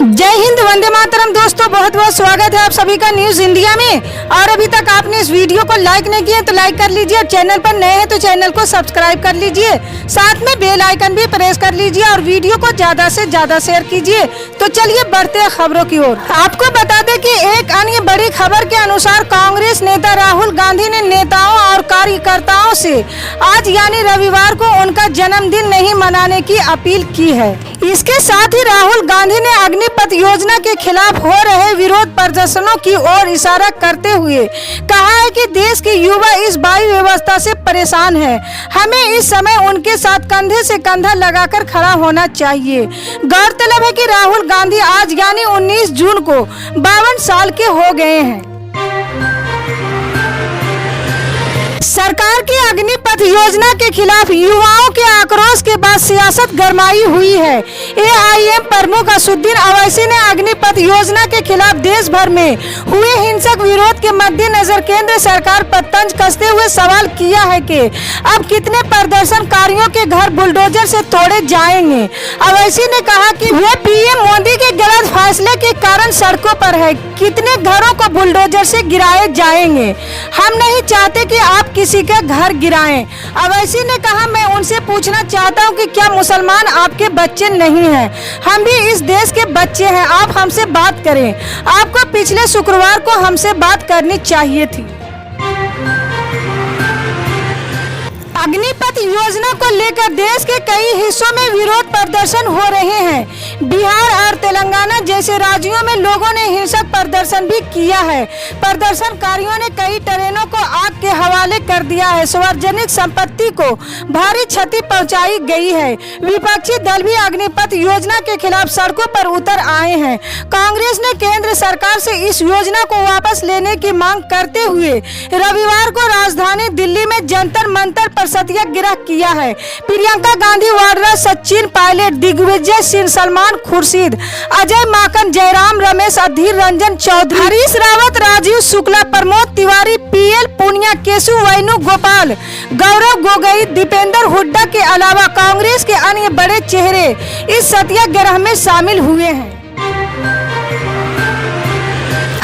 जय हिंद, वंदे मातरम। दोस्तों बहुत बहुत स्वागत है आप सभी का न्यूज इंडिया में। और अभी तक आपने इस वीडियो को लाइक नहीं किया तो लाइक कर लीजिए, और चैनल पर नए हैं तो चैनल को सब्सक्राइब कर लीजिए, साथ में बेल आइकन भी प्रेस कर लीजिए और वीडियो को ज्यादा से ज्यादा शेयर कीजिए। तो चलिए बढ़ते हैं खबरों की ओर। आपको बता दें कि एक अन्य बड़ी खबर के अनुसार कांग्रेस नेता राहुल गांधी ने नेताओं और कार्यकर्ताओं से आज यानी रविवार को उनका जन्मदिन नहीं मनाने की अपील की है। इसके साथ ही राहुल गांधी ने अग्निपथ योजना के खिलाफ हो रहे विरोध प्रदर्शनों की ओर इशारा करते हुए कहा है कि देश के युवा इस वायु व्यवस्था से परेशान है। हमें इस समय उनके साथ कंधे से कंधा लगाकर खड़ा होना चाहिए। गौरतलब है कि राहुल गांधी आज यानी 19 जून को 52 साल के हो गए हैं। सरकार की अग्निपथ योजना के खिलाफ युवाओं के आक्रोश के बाद सियासत गरमाई हुई है। एआईएम प्रमुख असदुद्दीन ओवैसी ने अग्निपथ योजना के खिलाफ देश भर में हुए हिंसक विरोध के मद्देनजर केंद्र सरकार पर तंज कसते हुए सवाल किया है कि अब कितने प्रदर्शनकारियों के घर बुलडोजर से तोड़े जाएंगे। ओवैसी ने कहा कि वे पीएम मोदी के गलत फैसले के कारण सड़कों पर है, कितने घरों को बुलडोजर से गिराए जाएंगे। हम नहीं चाहते कि आप किसी का घर गिराएं। ओवैसी ने कहा, मैं उनसे पूछना चाहता हूं कि क्या मुसलमान आपके बच्चे नहीं हैं? हम भी इस देश के बच्चे हैं। आप हमसे बात करें। आपको पिछले शुक्रवार को हमसे बात करनी चाहिए थी। अग्निपथ योजना को लेकर देश के कई हिस्सों में विरोध प्रदर्शन हो रहे हैं। बिहार और तेलंगाना जैसे राज्यों में लोगों ने हिंसक प्रदर्शन भी किया है। प्रदर्शनकारियों ने कई ट्रेनों को आग के हवाले कर दिया है। सार्वजनिक संपत्ति को भारी क्षति पहुंचाई गई है। विपक्षी दल भी अग्निपथ योजना के खिलाफ सड़कों पर उतर आए हैं। कांग्रेस ने केंद्र सरकार से इस योजना को वापस लेने की मांग करते हुए रविवार को राजधानी दिल्ली में जंतर मंतर पर सत्याग्रह किया है। प्रियंका गांधी वाड्रा, सचिन पायलट, दिग्विजय सिंह, सलमान खुर्शीद, अजय माकन, जयराम रमेश, अधीर रंजन चौधरी, हरीश रावत, राजीव शुक्ला, प्रमोद तिवारी, पीएल पुनिया, केशु वेणुगोपाल, गौरव गोगोई, दीपेंद्र हुड्डा के अलावा कांग्रेस के अन्य बड़े चेहरे इस सत्याग्रह में शामिल हुए हैं।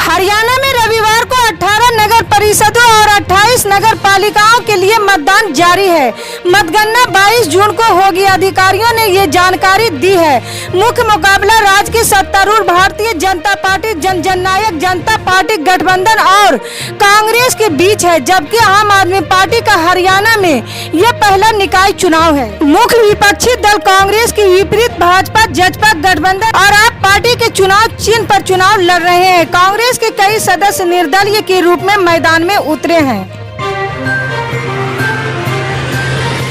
हरियाणा में रविवार को 18 नगर परिषदों और 28 नगर पालिकाओं के लिए मतदान जारी है। मतगणना 22 जून को होगी। अधिकारियों ने ये जानकारी दी है। मुख्य मुकाबला राज्य के सत्तारूढ़ भारतीय जनता पार्टी, जननायक जनता पार्टी गठबंधन और कांग्रेस के बीच है, जबकि आम आदमी पार्टी का हरियाणा में यह पहला निकाय चुनाव है। मुख्य विपक्षी दल कांग्रेस के विपरीत भाजपा जजपा गठबंधन और आप पार्टी के चुनाव चिन्ह पर चुनाव लड़ रहे हैं। कांग्रेस के कई सदस्य निर्दलीय के रूप में मैदान में उतरे हैं।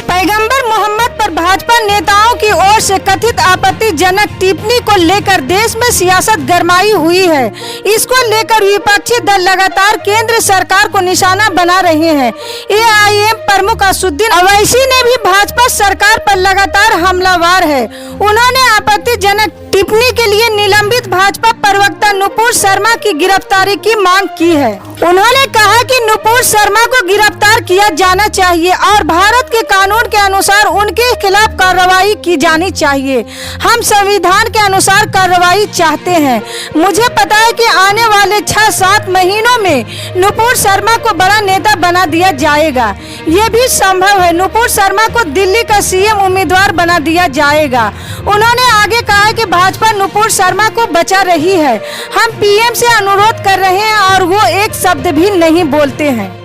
पैगंबर मोहम्मद पर भाजपा नेताओं की ओर से कथित आपत्तिजनक टिप्पणी को लेकर देश में सियासत गरमाई हुई है। इसको लेकर विपक्षी दल लगातार केंद्र सरकार को निशाना बना रहे हैं। एआईएम प्रमुख असदुद्दीन ओवैसी ने भी भाजपा सरकार पर लगातार हमलावर है। उन्होंने आपत्तिजनक टिप्पणी के लिए निलंबित भाजपा प्रवक्ता नुपुर शर्मा की गिरफ्तारी की मांग की है। उन्होंने कहा कि नुपुर शर्मा को गिरफ्तार किया जाना चाहिए और भारत के कानून के अनुसार उनके खिलाफ कार्रवाई की जानी चाहिए। हम संविधान के अनुसार कार्रवाई चाहते हैं। मुझे पता है कि आने वाले 6-7 महीनों में नुपुर शर्मा को बड़ा नेता बना दिया जाएगा। ये भी संभव है। नुपुर शर्मा को दिल्ली का सीएम उम्मीदवार बना दिया जाएगा। उन्होंने आगे कहा कि भाजपा नुपुर शर्मा को बचा रही है। हम पीएम से अनुरोध कर रहे हैं और वो एक शब्द भी नहीं बोलते हैं।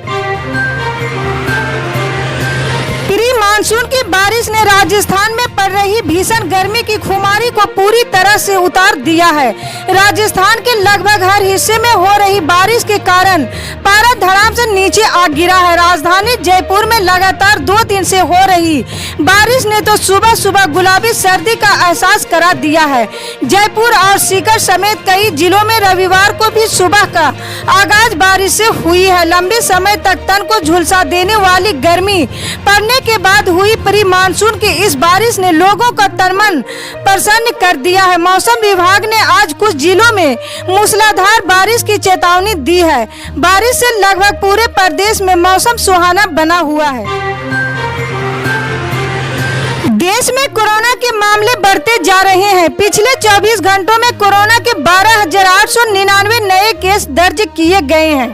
प्री मानसून की बारिश ने राजस्थान में पड़ रही भीषण गर्मी की खुमारी को पूरी तरह से उतार दिया है। राजस्थान के लगभग हर हिस्से में हो रही बारिश के कारण पारा धड़ाम से नीचे आ गिरा है। राजधानी जयपुर में लगातार 2 दिन से हो रही बारिश ने तो सुबह सुबह गुलाबी सर्दी का एहसास करा दिया है। जयपुर और सीकर समेत कई जिलों में रविवार को भी सुबह का आगाज बारिश से हुई है। लंबे समय तक तन को झुलसा देने वाली गर्मी पड़ने के बाद हुई प्री मानसून की इस बारिश ने लोगों का तन मन प्रसन्न कर दिया है। मौसम विभाग ने आज कुछ जिलों में मूसलाधार बारिश की चेतावनी दी है। बारिश से लगभग पूरे प्रदेश में मौसम सुहाना बना हुआ है। देश में कोरोना के मामले बढ़ते जा रहे हैं। पिछले 24 घंटों में कोरोना 499 नए केस दर्ज किए गए हैं।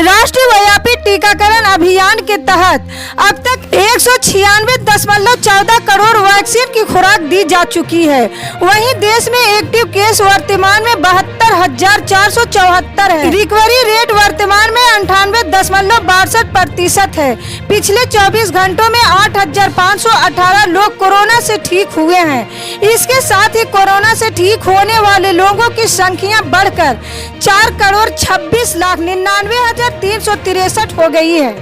राष्ट्रव्यापी टीकाकरण अभियान के तहत अब तक 196.14 करोड़ वैक्सीन की खुराक दी जा चुकी है। वहीं देश में एक्टिव केस वर्तमान में 72,474 है। रिकवरी रेट वर्तमान में 98.62% है। पिछले 24 घंटों में 8,518 लोग कोरोना से ठीक हुए हैं। इसके साथ ही कोरोना से ठीक होने वाले लोगों की संख्या बढ़कर 4,26,99,363 हो गई है।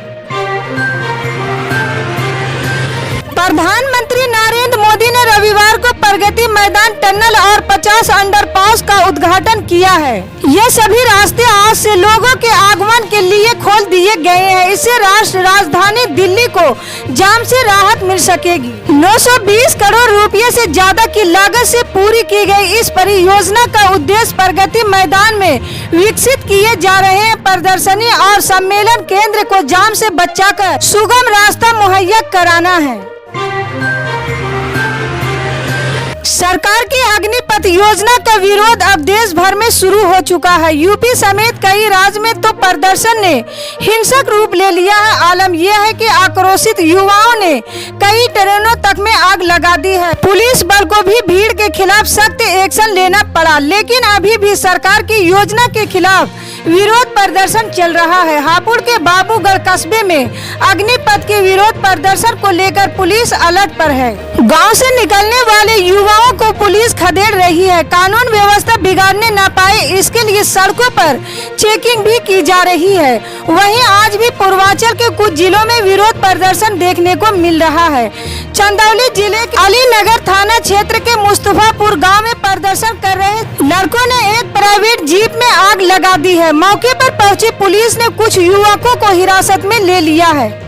प्रधानमंत्री नरेंद्र मोदी ने रविवार को प्रगति मैदान टनल और 50 अंडरपास का उद्घाटन किया है। ये सभी रास्ते आज से लोगों के आगमन के लिए खोल दिए गए हैं। इससे राष्ट्र राजधानी दिल्ली को जाम से राहत मिल सकेगी। 920 करोड़ रुपए से ज्यादा की लागत से पूरी की गई इस परियोजना का उद्देश्य प्रगति मैदान में विकसित किए जा रहे प्रदर्शनी और सम्मेलन केंद्र को जाम से बचाकर सुगम रास्ता मुहैया कराना है। सरकार की अग्निपथ योजना का विरोध अब देश भर में शुरू हो चुका है। यूपी समेत कई राज्य में तो प्रदर्शन ने हिंसक रूप ले लिया है। आलम यह है कि आक्रोशित युवाओं ने कई ट्रेनों तक में आग लगा दी है। पुलिस बल को भी भीड़ के खिलाफ सख्त एक्शन लेना पड़ा, लेकिन अभी भी सरकार की योजना के खिलाफ विरोध प्रदर्शन चल रहा है। हापुड़ के बाबूगढ़ कस्बे में अग्निपथ के विरोध प्रदर्शन को लेकर पुलिस अलर्ट पर है। गांव से निकलने वाले युवाओं को पुलिस खदेड़ रही है। कानून व्यवस्था बिगाड़ने न पाए इसके लिए सड़कों पर चेकिंग भी की जा रही है। वहीं आज भी पूर्वांचल के कुछ जिलों में विरोध प्रदर्शन देखने को मिल रहा है। चंदौली जिले के अलीनगर थाना क्षेत्र के मुस्तफापुर गांव में प्रदर्शन कर रहे लड़कों ने एक प्राइवेट जीप में आग लगा दी है। मौके पर पहुंची पुलिस ने कुछ युवकों को हिरासत में ले लिया है।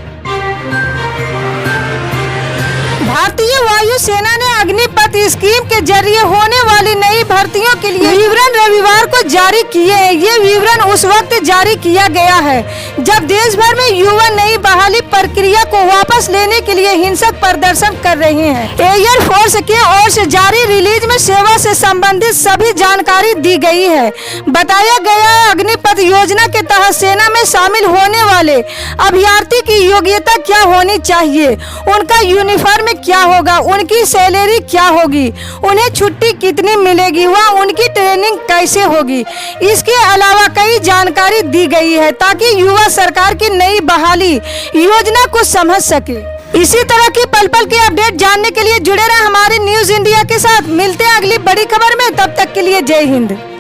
भारतीय वायु सेना ने अग्निपथ स्कीम के जरिए होने वाली नई भर्तियों के लिए विवरण रविवार को जारी किए हैं। ये विवरण उस वक्त जारी किया गया है जब देश भर में युवा नई बहाली प्रक्रिया को वापस लेने के लिए हिंसक प्रदर्शन कर रहे हैं। एयर फोर्स की ओर से जारी रिलीज में सेवा से संबंधित सभी जानकारी दी गई है। बताया गया है अग्निपथ योजना के तहत सेना में शामिल होने वाले अभ्यर्थी की योग्यता क्या होनी चाहिए, उनका यूनिफॉर्म क्या होगा, उनकी सैलरी क्या होगी, उन्हें छुट्टी कितनी मिलेगी व उनकी ट्रेनिंग कैसे होगी। इसके अलावा कई जानकारी दी गई है ताकि युवा सरकार की नई बहाली योजना को समझ सके। इसी तरह की पल पल के अपडेट जानने के लिए जुड़े रहे हमारे न्यूज इंडिया के साथ। मिलते हैं अगली बड़ी खबर में, तब तक के लिए जय हिंद।